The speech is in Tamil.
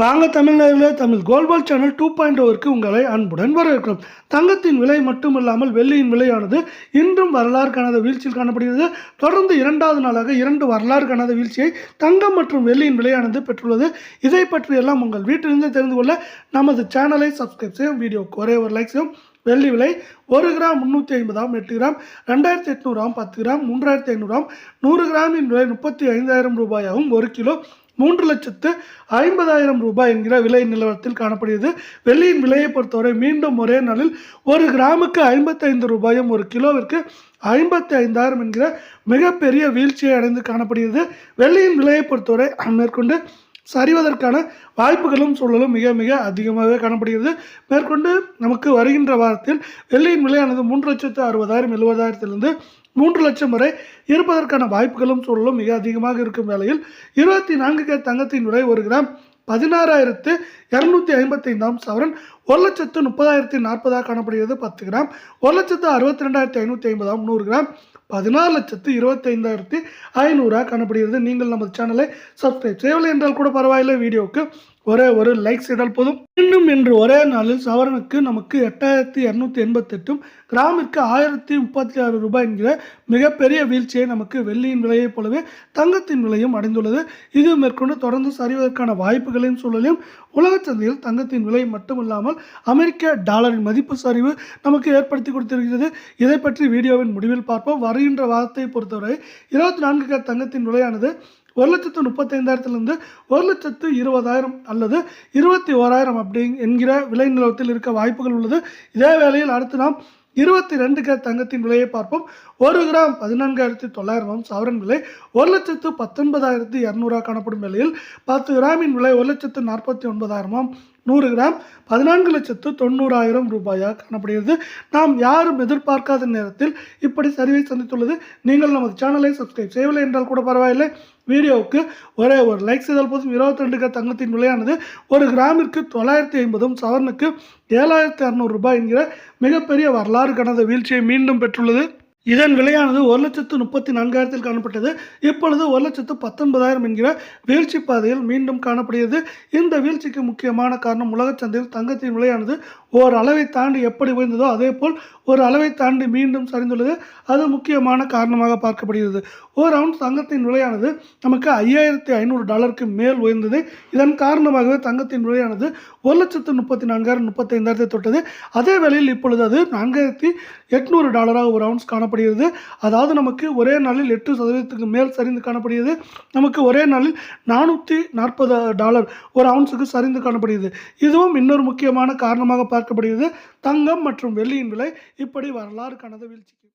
வாங்க தமிழ்நாட்டில் தமிழ் கோல்பால் சேனல் 2.0க்கு உங்களை அன்புடன் வரவேற்கிறோம். தங்கத்தின் விலை மட்டுமில்லாமல் வெள்ளியின் விலையானது இன்றும் வரலாறு காணாத வீழ்ச்சியில் காணப்படுகிறது. தொடர்ந்து இரண்டாவது நாளாக 2 வரலாறு காணாத வீழ்ச்சியை தங்கம் மற்றும் வெள்ளியின் விலையானது பெற்றுள்ளது. இதை பற்றியெல்லாம் உங்கள் வீட்டிலிருந்து தெரிந்து கொள்ள நமது சேனலை சப்ஸ்கிரைப் செய்யும், வீடியோக்கு ஒரே ஒரு லைக் செய்யும். வெள்ளி விலை 1 கிராம் 350, 8 கிராம் 2800, 10 கிராம் 3500, 100 கிராமின் விலை 35,000 ரூபாயாகவும் 1 கிலோ 3,50,000 ரூபாய் என்கிற விலை நிலவரத்தில் காணப்படுகிறது. வெள்ளியின் விலையை பொறுத்தவரை மீண்டும் ஒரே நாளில் 1 கிராமுக்கு 55 ரூபாயும் 1 கிலோவிற்கு 55,000 என்கிற மிகப்பெரிய வீழ்ச்சியை அடைந்து காணப்படுகிறது. வெள்ளியின் விலையை பொறுத்தவரை மேற்கொண்டு சரிவதற்கான வாய்ப்புகளும் சூழலும் மிக மிக அதிகமாகவே காணப்படுகிறது. மேற்கொண்டு நமக்கு வருகின்ற வாரத்தில் வெள்ளியின் விலையானது 3,60,000 70,000 3 லட்சம் வரை இருப்பதற்கான வாய்ப்புகளும் சூழலும் மிக அதிகமாக இருக்கும் வேளையில் 24 கேரட் தங்கத்தின் விலை 1 கிராம் 16,255 சவரன் 1,30,040 காணப்படுகிறது. 10 கிராம் 1,62,550, 100 கிராம் 16,25,500 காணப்படுகிறது. நீங்கள் நமது சேனலை சப்ஸ்கிரைப் செய்யவில்லை என்றால் கூட பரவாயில்லை, வீடியோவுக்கு ஒரே ஒரு லைக் செய்தால் போதும். இன்னும் இன்று ஒரே நாளில் சவரனுக்கு நமக்கு 8,288 கிராமிற்கு 1,036 ரூபாய் என்கிற மிகப்பெரிய வீழ்ச்சியை நமக்கு வெள்ளியின் விலையைப் போலவே தங்கத்தின் விலையும் அடைந்துள்ளது. இது மேற்கொண்டு தொடர்ந்து சரிவதற்கான வாய்ப்புகளையும் சூழலையும் உலக சந்தையில் தங்கத்தின் விலை மட்டுமில்லாமல் அமெரிக்க டாலரின் மதிப்பு சரிவு நமக்கு ஏற்படுத்தி கொடுத்திருக்கிறது. இதை பற்றி வீடியோவின் முடிவில் பார்ப்போம். வருகின்ற வாரத்தை பொறுத்தவரை 24 கேரட் தங்கத்தின் விலையானது 1,35,000 1,20,000 அல்லது 21,000 அப்படி என்கிற விலை நிலவரத்தில் இருக்க வாய்ப்புகள் உள்ளது. இதே வேளையில் அடுத்து நாம் 22 கேரட் தங்கத்தின் விலையை பார்ப்போம். 1 கிராம் 14,900 சவரன் விலை 1,19,200 காணப்படும் வேளையில் 10 கிராமின் விலை 1,49,000 100 கிராம் 14,90,000 ரூபாயாக காணப்படுகிறது. நாம் யாரும் எதிர்பார்க்காத நேரத்தில் இப்படி சரிவை சந்தித்துள்ளது. நீங்கள் நமது சேனலை சப்ஸ்கிரைப் செய்யவில்லை என்றால் கூட பரவாயில்லை, வீடியோவுக்கு ஒரே ஒரு லைக் செய்தால் போதும். 22 கேரட் தங்கத்தின் விலையானது 1 கிராமிற்கு 950 சவரனுக்கு 7,600 ரூபாய் என்கிற மிகப்பெரிய வரலாறு காணாத வீழ்ச்சியை மீண்டும் பெற்றுள்ளது. இதன் விலையானது 1,34,000 காணப்பட்டது. இப்பொழுது 1,19,000 என்கிற வீழ்ச்சி பாதையில் மீண்டும் காணப்படுகிறது. இந்த வீழ்ச்சிக்கு முக்கியமான காரணம் உலக சந்தையில் தங்கத்தின் விலையானது ஒரு அளவை தாண்டி எப்படி உயர்ந்ததோ அதே போல் ஒரு அளவை தாண்டி மீண்டும் சரிந்துள்ளது. அது முக்கியமான காரணமாக பார்க்கப்படுகிறது. ஒரு அவுன்ஸ் தங்கத்தின் விலையானது நமக்கு $5,500 மேல் உயர்ந்தது. இதன் காரணமாகவே தங்கத்தின் விலையானது 1,34,000 35,000 தொட்டது. அதே வேளையில் இப்பொழுது அது $4,800 ஒரு அவுன்ஸ் காணப்படுகிறது. அதாவது நமக்கு ஒரே நாளில் 8% மேல் சரிந்து காணப்படுகிறது. நமக்கு ஒரே நாளில் $440 ஒரு அவுன்ஸுக்கு சரிந்து காணப்படுகிறது. இதுவும் இன்னொரு முக்கியமான காரணமாக பார்க்கப்படுகிறது. தங்கம் மற்றும் வெள்ளியின் விலை இப்படி வரலாறு காணாத வீழ்ச்சிக்கு